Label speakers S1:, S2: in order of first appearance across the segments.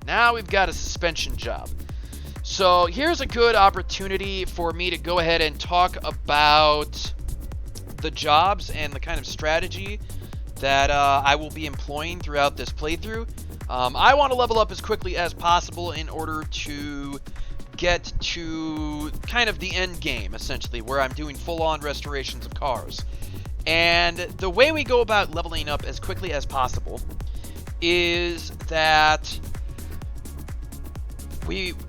S1: Now we've got a suspension job. So here's a good opportunity for me to go ahead and talk about the jobs and the kind of strategy that I will be employing throughout this playthrough. I want to level up as quickly as possible in order to get to kind of the end game, essentially, where I'm doing full-on restorations of cars. And the way we go about leveling up as quickly as possible is that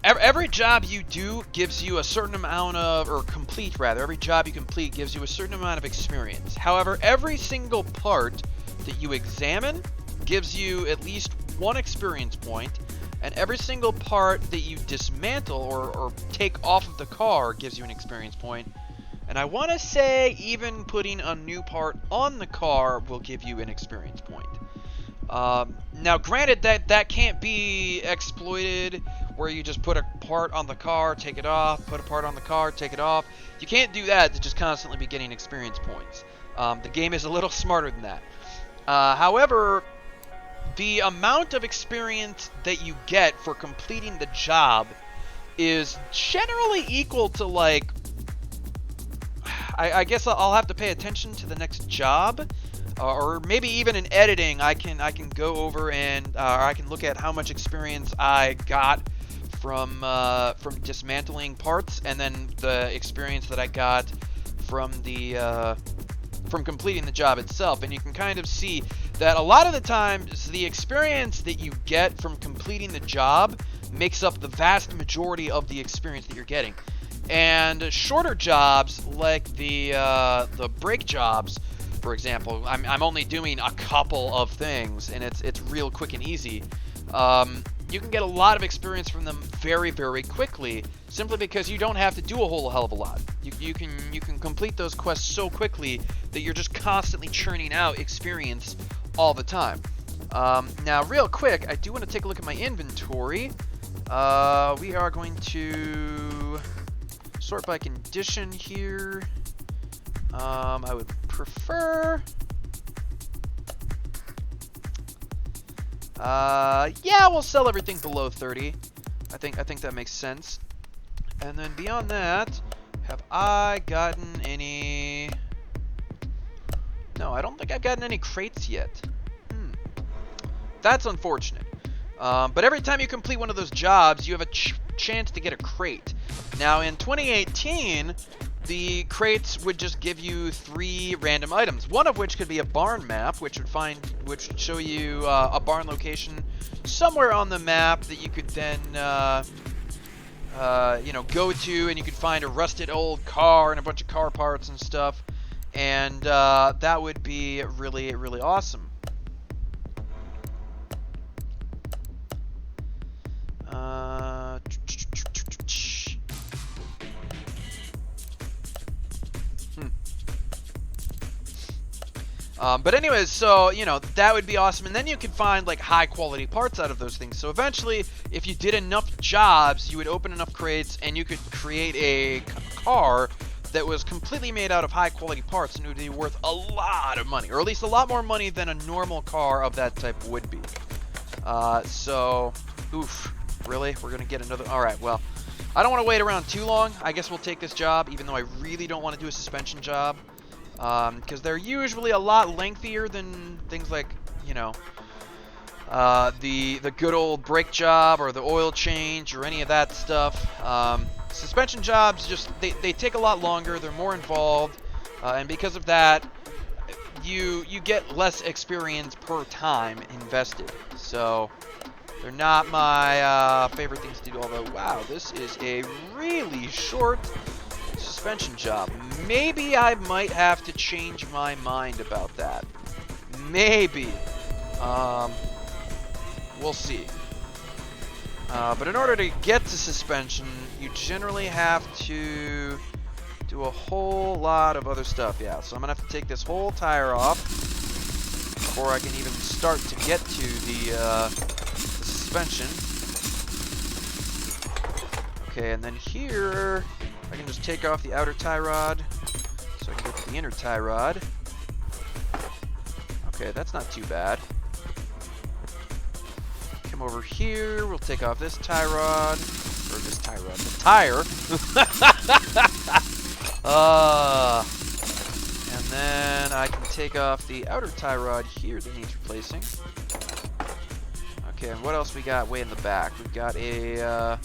S1: every job you do gives you a certain amount of, or complete rather, every job you complete gives you a certain amount of experience. However, every single part that you examine gives you at least 1 experience point, and every single part that you dismantle or take off of the car gives you an experience point. And I want to say even putting a new part on the car will give you an experience point. Now, granted, that can't be exploited where you just put a part on the car, take it off, put a part on the car, take it off. You can't do that to just constantly be getting experience points. The game is a little smarter than that. However, the amount of experience that you get for completing the job is generally equal to, like, I guess I'll have to pay attention to the next job, or maybe even in editing, I can go over and or I can look at how much experience I got from dismantling parts, and then the experience that I got from completing the job itself. And you can kind of see that a lot of the times the experience that you get from completing the job makes up the vast majority of the experience that you're getting. And shorter jobs, like the brake jobs, for example, I'm only doing a couple of things, and it's real quick and easy. You can get a lot of experience from them very, very quickly, simply because you don't have to do a whole hell of a lot. You can complete those quests so quickly that you're just constantly churning out experience all the time. Now, real quick, I do want to take a look at my inventory. We are going to sort by condition here. I would prefer... yeah, we'll sell everything below 30. I think that makes sense. And then beyond that, have I gotten any... No, I don't think I've gotten any crates yet. That's unfortunate. But every time you complete one of those jobs, you have a chance to get a crate. Now, in 2018, the crates would just give you 3 random items, one of which could be a barn map, which would show you a barn location somewhere on the map that you could then go to, and you could find a rusted old car and a bunch of car parts and stuff, and that would be really, really awesome. But anyways, so, that would be awesome. And then you could find, like, high-quality parts out of those things. So eventually, if you did enough jobs, you would open enough crates, and you could create a car that was completely made out of high-quality parts, and it would be worth a lot of money. Or at least a lot more money than a normal car of that type would be. Oof. Really? We're going to get another... Alright, well, I don't want to wait around too long. I guess we'll take this job, even though I really don't want to do a suspension job. Because they're usually a lot lengthier than things like, the good old brake job or the oil change or any of that stuff. Suspension jobs, just, they take a lot longer, they're more involved, and because of that, you get less experience per time invested. So, they're not my favorite things to do, although, wow, this is a really short suspension job. Maybe I might have to change my mind about that. Maybe. We'll see. But in order to get to suspension, you generally have to do a whole lot of other stuff. Yeah, so I'm going to have to take this whole tire off before I can even start to get to the suspension. Okay, and then here... I can just take off the outer tie rod so I can get to the inner tie rod. Okay, that's not too bad. Come over here. We'll take off this tie rod. Or this tie rod. This tire. And then I can take off the outer tie rod here that needs replacing. Okay, and what else we got way in the back? We've got a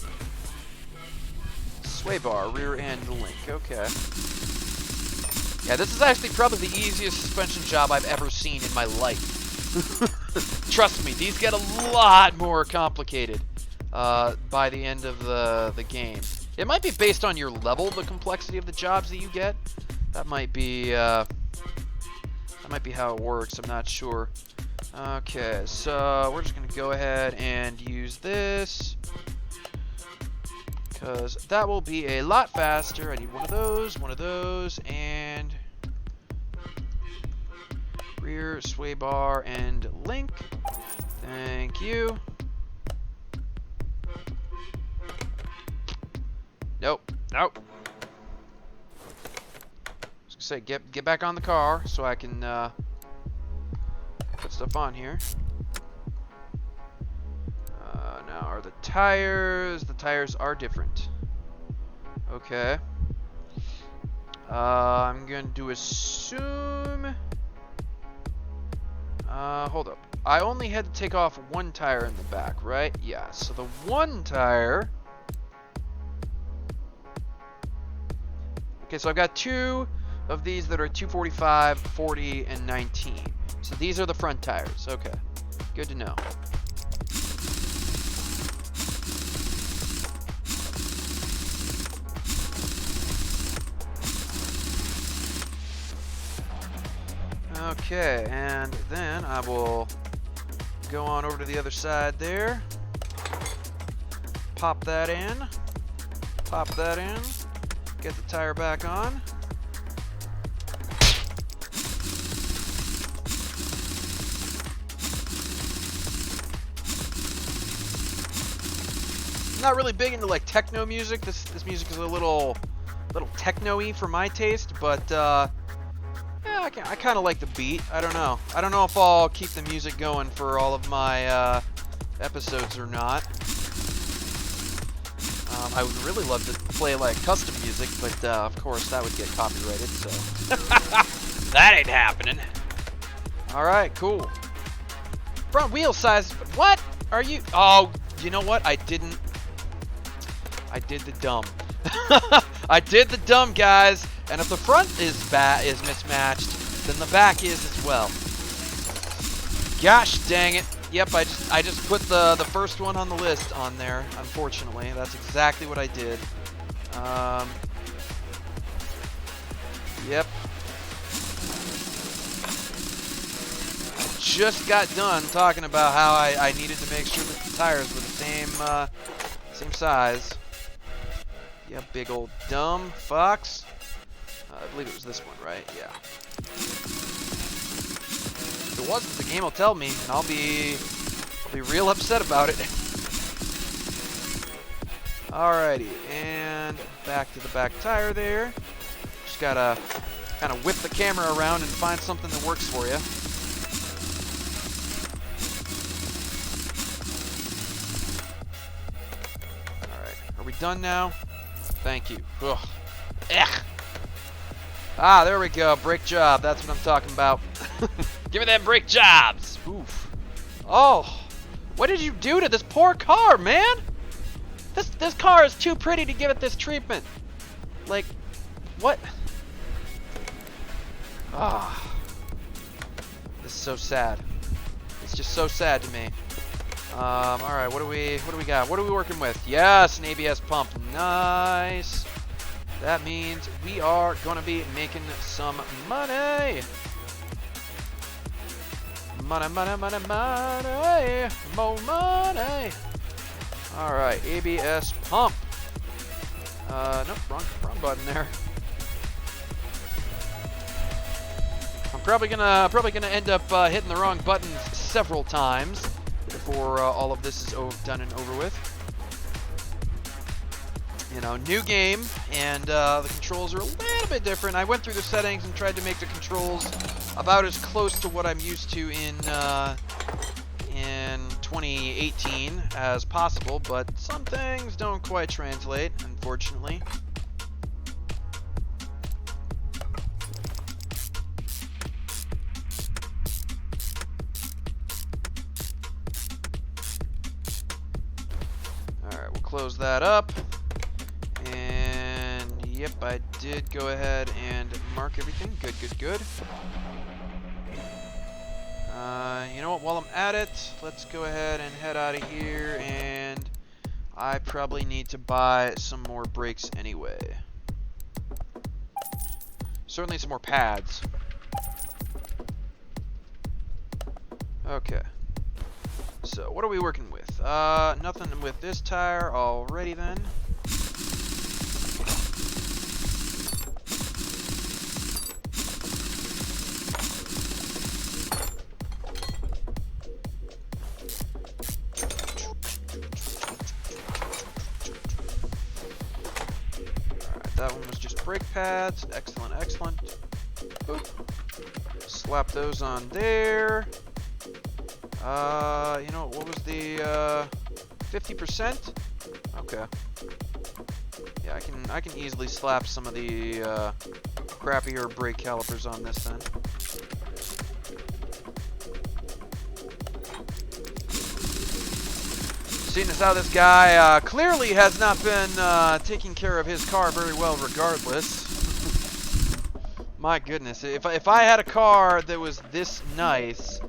S1: sway bar, rear end link. Okay. Yeah, this is actually probably the easiest suspension job I've ever seen in my life. Trust me, these get a lot more complicated by the end of the game. It might be based on your level, the complexity of the jobs that you get. That might be how it works. I'm not sure. Okay, so we're just gonna go ahead and use this because that will be a lot faster. I need one of those, and rear sway bar and link. Thank you. Nope. I was gonna say get back on the car so I can put stuff on here. Now are the tires? The tires are different. Okay. I'm going to assume. Hold up. I only had to take off one tire in the back, right? Yeah. So the one tire. Okay, so I've got two of these that are 245, 40, and 19. So these are the front tires. Okay. Good to know. Okay, and then I will go on over to the other side there. Pop that in. Pop that in. Get the tire back on. I'm not really big into like techno music. This music is a little techno-y for my taste, but yeah, I kind of like the beat. I don't know if I'll keep the music going for all of my episodes or not. I would really love to play like custom music, but of course that would get copyrighted, so that ain't happening. All right, cool. Front wheel size. What are you? Oh, you know what? I did the dumb. I did the dumb, guys. And if the front is mismatched, then the back is as well. Gosh dang it. Yep, I just put the first one on the list on there, unfortunately. That's exactly what I did. Yep. I just got done talking about how I needed to make sure that the tires were the same size. Yeah, big old dumb fox. I believe it was this one, right? Yeah. If it wasn't, the game will tell me, and I'll be real upset about it. Alrighty, and back to the back tire there. Just gotta kind of whip the camera around and find something that works for you. Alright, are we done now? Thank you. Ugh. Ech. Ah, there we go. Brake job. That's what I'm talking about. Give me them brake jobs. Oof. Oh. What did you do to this poor car, man? This car is too pretty to give it this treatment. Like, what? Ah. This is so sad. It's just so sad to me. Alright, what do we got? What are we working with? Yes, an ABS pump. Nice. That means we are gonna be making some money. Money, money, money, money. More money. Alright, ABS pump. Nope, wrong button there. I'm probably gonna end up hitting the wrong buttons several times before all of this is done and over with. You know, new game, and the controls are a little bit different. I went through the settings and tried to make the controls about as close to what I'm used to in 2018 as possible, but some things don't quite translate, unfortunately. Alright, we'll close that up. And yep, I did go ahead and mark everything. Good, good, good. You know what, while I'm at it, let's go ahead and head out of here, and I probably need to buy some more brakes anyway. Certainly some more pads. Okay. So, what are we working with? Nothing with this tire. Alrighty then. That one was just brake pads. Excellent, excellent. Boop. Slap those on there. You know, what was the 50%? Okay. Yeah, I can easily slap some of the crappier brake calipers on this then. Seeing as how this guy clearly has not been taking care of his car very well regardless. My goodness, if I had a car that was this nice,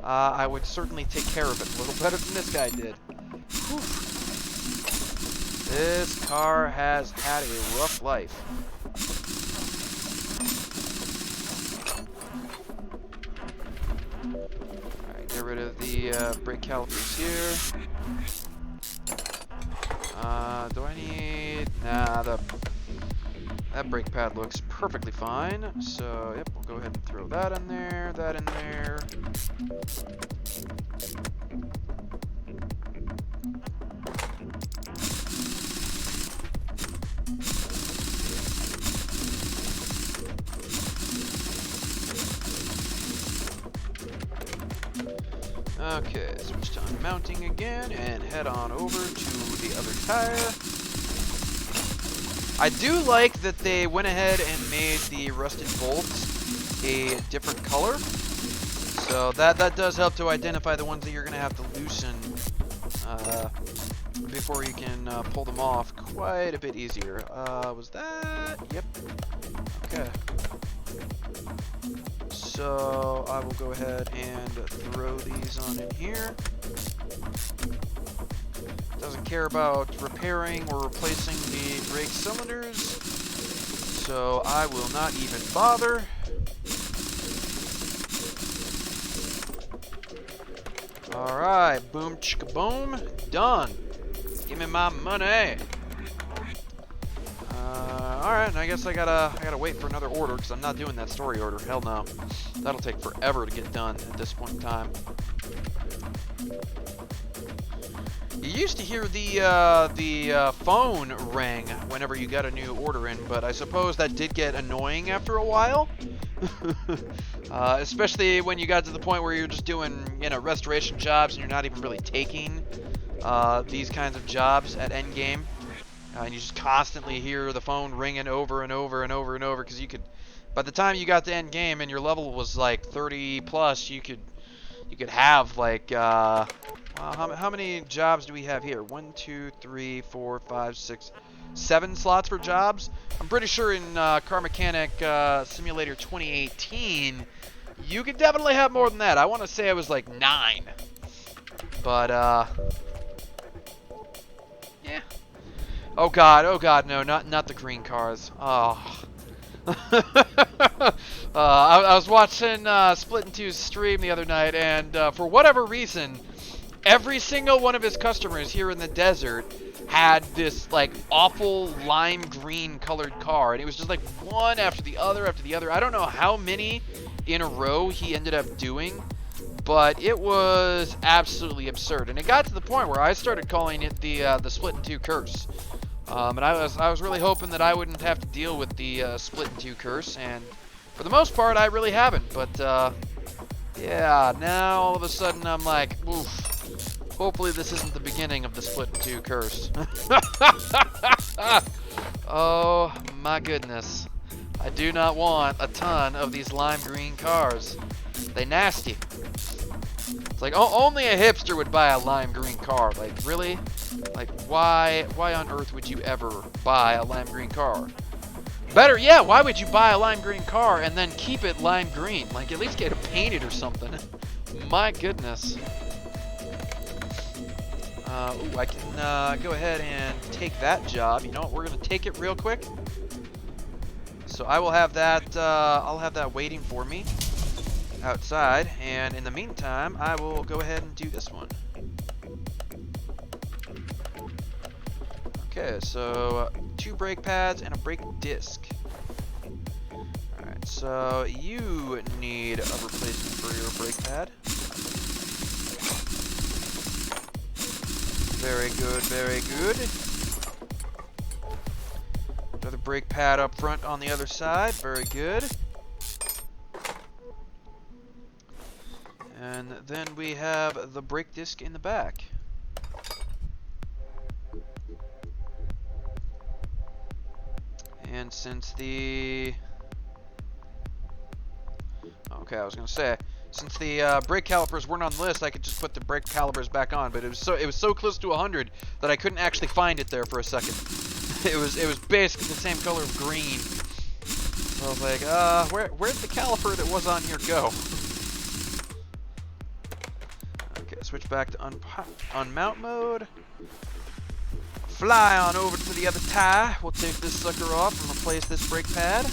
S1: I would certainly take care of it a little better than this guy did. Whew. This car has had a rough life. Alright, get rid of the brake calipers here. Do I need... Nah, that brake pad looks perfectly fine. So, yep, we'll go ahead and throw that in there, that in there. Okay, switch to unmounting again and head on over to the other tire. I do like that they went ahead and made the rusted bolts a different color. So that does help to identify the ones that you're going to have to loosen before you can pull them off quite a bit easier. Was that? Yep. Okay. So I will go ahead and throw these on in here. Doesn't care about repairing or replacing the brake cylinders, so I will not even bother. Alright, boom chicka boom, done. Give me my money. Alright, and I guess I gotta wait for another order because I'm not doing that story order. Hell no. That'll take forever to get done at this point in time. You used to hear the phone ring whenever you got a new order in, but I suppose that did get annoying after a while. Especially when you got to the point where you're just doing, you know, restoration jobs and you're not even really taking these kinds of jobs at endgame. And you just constantly hear the phone ringing over and over and over and over because you could, by the time you got to end game and your level was like 30 plus, you could have like how many jobs do we have here? 1, 2, 3, 4, 5, 6, 7 slots for jobs. I'm pretty sure in Car Mechanic Simulator 2018 you could definitely have more than that. I want to say it was like 9, but yeah. Oh god, no, not the green cars. Oh. I was watching Split in Two's stream the other night, and for whatever reason, every single one of his customers here in the desert had this like awful lime green colored car, and it was just like one after the other after the other. I don't know how many in a row he ended up doing, but it was absolutely absurd, and it got to the point where I started calling it the Split in Two curse. And I was really hoping that I wouldn't have to deal with the Split in Two curse, and for the most part I really haven't, but yeah, now all of a sudden I'm like, oof, Hopefully this isn't the beginning of the Splatoon 2 curse. Oh my goodness. I do not want a ton of these lime green cars. They nasty. It's like only a hipster would buy a lime green car. Like, really? Like, why on earth would you ever buy a lime green car? Better, yeah, why would you buy a lime green car and then keep it lime green? Like, at least get it painted or something. My goodness. Ooh, I can go ahead and take that job. You know what? We're gonna take it real quick. So I will have that. I'll have that waiting for me outside, and in the meantime, I will go ahead and do this one. Okay, so 2 brake pads and a brake disc. Alright, so you need a replacement for your brake pad. Very good, very good. Another brake pad up front on the other side, very good. And then we have the brake disc in the back. And since the... Okay, I was going to say, since the brake calipers weren't on the list, I could just put the brake calipers back on, but it was so close to 100 that I couldn't actually find it there for a second. It was basically the same color of green. So I was like, where'd the caliper that was on here go? Okay, switch back to unmount mode. Fly on over to the other tire. We'll take this sucker off and replace this brake pad.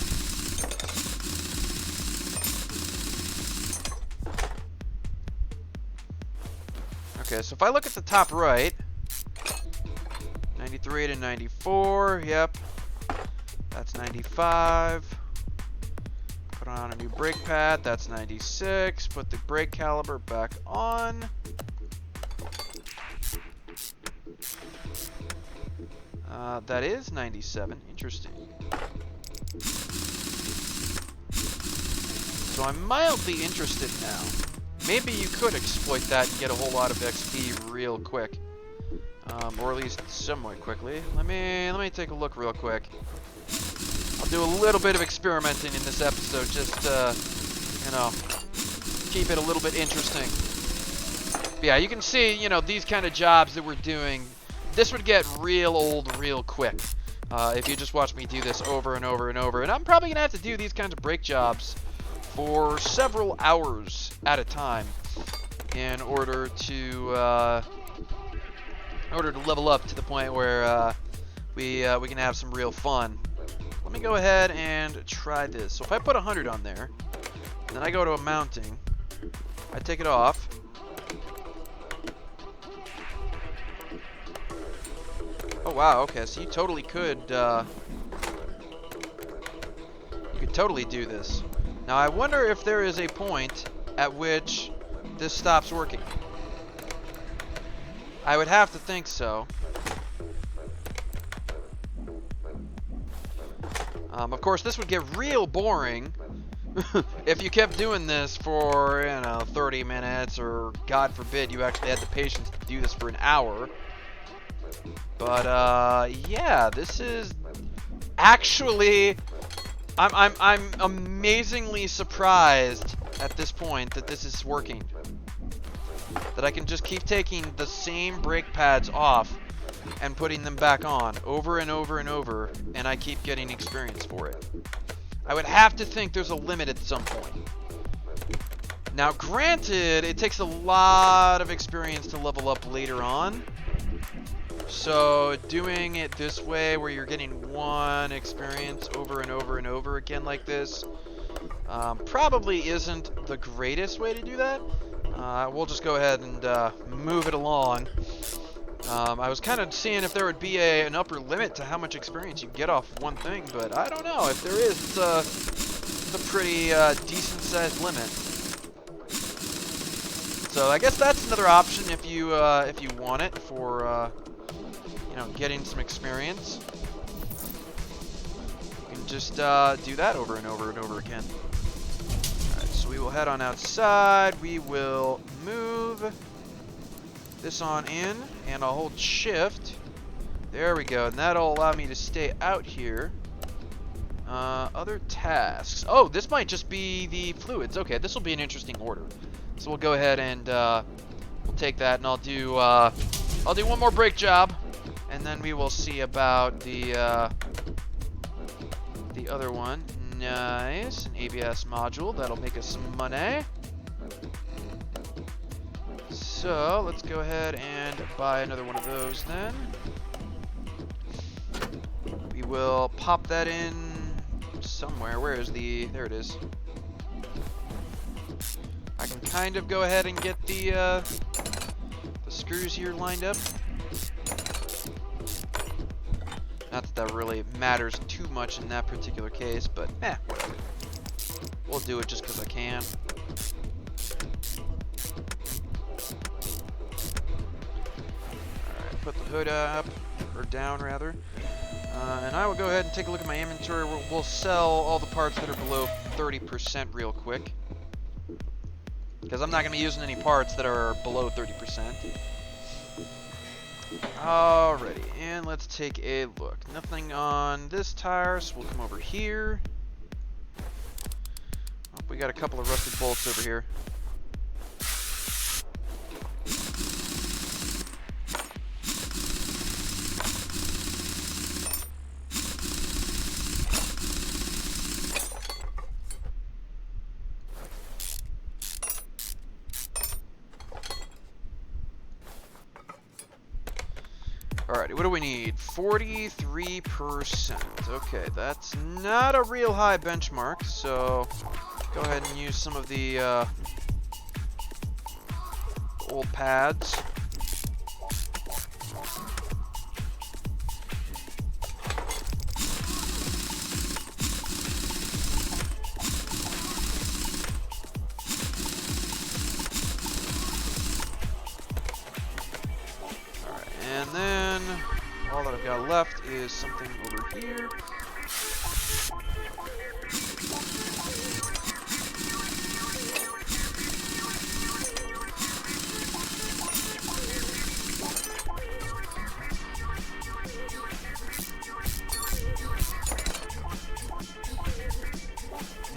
S1: Okay, so if I look at the top right, 93 to 94, yep, that's 95. Put on a new brake pad, that's 96. Put the brake caliper back on. That is 97. Interesting. So I'm mildly interested now. Maybe you could exploit that and get a whole lot of XP real quick. Or at least somewhat quickly. Let me take a look real quick. I'll do a little bit of experimenting in this episode just to, you know, keep it a little bit interesting. But yeah, you can see, you know, these kind of jobs that we're doing, this would get real old real quick if you just watch me do this over and over and over. And I'm probably going to have to do these kinds of brake jobs for several hours at a time in order to level up to the point where we can have some real fun. Let me go ahead and try this. So if I put 100 on there, and then I go to a mounting, I take it off. Oh wow, okay, so you totally could totally do this. Now I wonder if there is a point at which this stops working. I would have to think so. Of course, this would get real boring if you kept doing this for, you know, 30 minutes, or God forbid you actually had the patience to do this for an hour. But yeah, this is actually, I'm amazingly surprised at this point that this is working. That I can just keep taking the same brake pads off and putting them back on over and over and over, and I keep getting experience for it. I would have to think there's a limit at some point. Now granted, it takes a lot of experience to level up later on. So doing it this way, where you're getting one experience over and over and over again like this, probably isn't the greatest way to do that. We'll just go ahead and move it along. I was kind of seeing if there would be an upper limit to how much experience you get off one thing, but I don't know. If there is, it's a pretty decent-sized limit. So I guess that's another option if you want it for you know, getting some experience. You can just do that over and over and over again. Alright, so we will head on outside. We will move. this on in, and I'll hold shift. There we go, and that'll allow me to stay out here. Other tasks. Oh, this might just be the fluids. Okay, this will be an interesting order. So we'll go ahead and we'll take that, and I'll do one more brake job, and then we will see about the other one. Nice, an ABS module. That'll make us some money. So let's go ahead and buy another one of those then. We will pop that in somewhere. Where is the... There it is. I can kind of go ahead and get the screws here lined up. Not that that really matters too much in that particular case, but whatever. We'll do it just because I can. Alright, put the hood up, or down rather. And I will go ahead and take a look at my inventory. We'll sell all the parts that are below 30% real quick. Because I'm not going to be using any parts that are below 30%. Alrighty, and let's take a look. Nothing on this tire, so we'll come over here. Oh, we got a couple of rusted bolts over here. Alrighty, what do we need? 43%. Okay, that's not a real high benchmark, so go ahead and use some of the old pads. And then all that I've got left is something over here.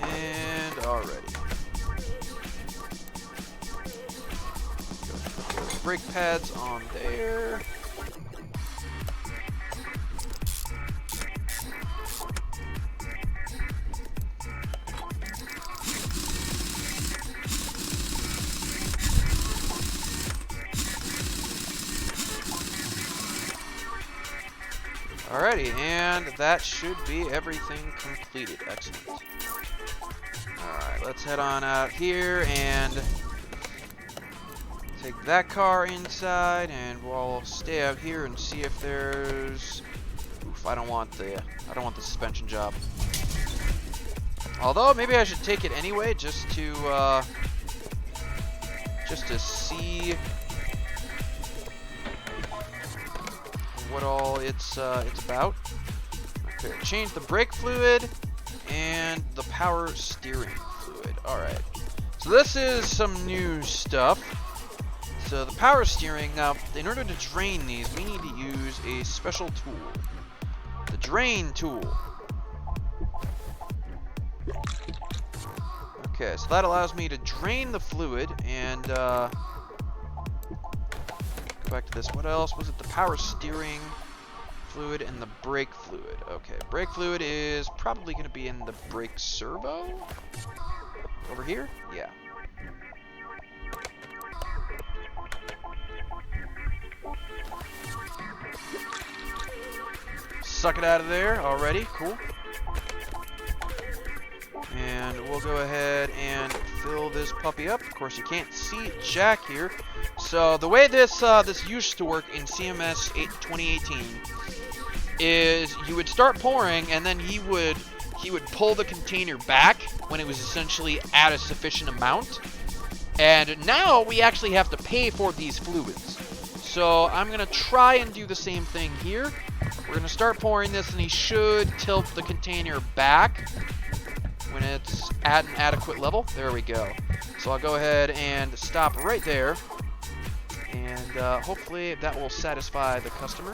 S1: And already. Put those brake pads on there. Alrighty, and that should be everything completed. Excellent. Alright, let's head on out here and take that car inside, and we'll stay out here and see if there's... Oof, I don't want the suspension job. Although maybe I should take it anyway, just to see what all it's about. Okay, change the brake fluid and the power steering fluid. Alright, so this is some new stuff. So the power steering, now in order to drain these, we need to use a special tool. The drain tool. Okay, so that allows me to drain the fluid and go back to this. What else was it? The power steering fluid and the brake fluid. Okay, brake fluid is probably going to be in the brake servo. Over here? Yeah. Suck it out of there already. Cool. And we'll go ahead and fill this puppy up. Of course, you can't see Jack here. So the way this used to work in CMS 2018 is you would start pouring, and then he would pull the container back when it was essentially at a sufficient amount. And now we actually have to pay for these fluids. So I'm gonna try and do the same thing here. We're gonna start pouring this, and he should tilt the container back when it's at an adequate level. There we go. So I'll go ahead and stop right there. And hopefully that will satisfy the customer.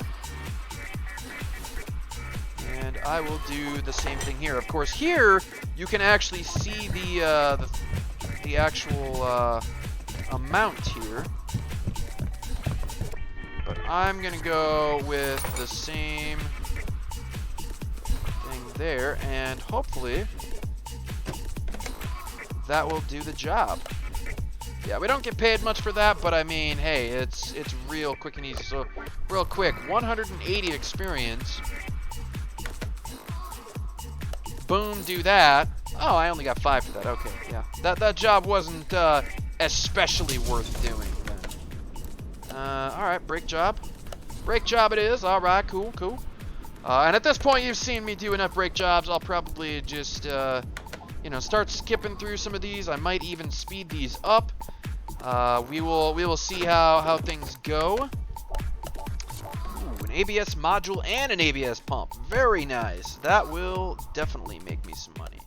S1: And I will do the same thing here. Of course, here you can actually see the actual amount here. But I'm gonna go with the same thing there, and hopefully that will do the job. Yeah, we don't get paid much for that, but I mean, hey, it's real quick and easy. So, real quick, 180 experience. Boom, do that. Oh, I only got 5 for that. Okay, yeah. That job wasn't especially worth doing then. Alright, break job. Break job it is. Alright, cool, cool. And at this point, you've seen me do enough break jobs. I'll probably just, you know, start skipping through some of these. I might even speed these up. We will see how things go. Ooh, an ABS module and an ABS pump. Very nice. That will definitely make me some money.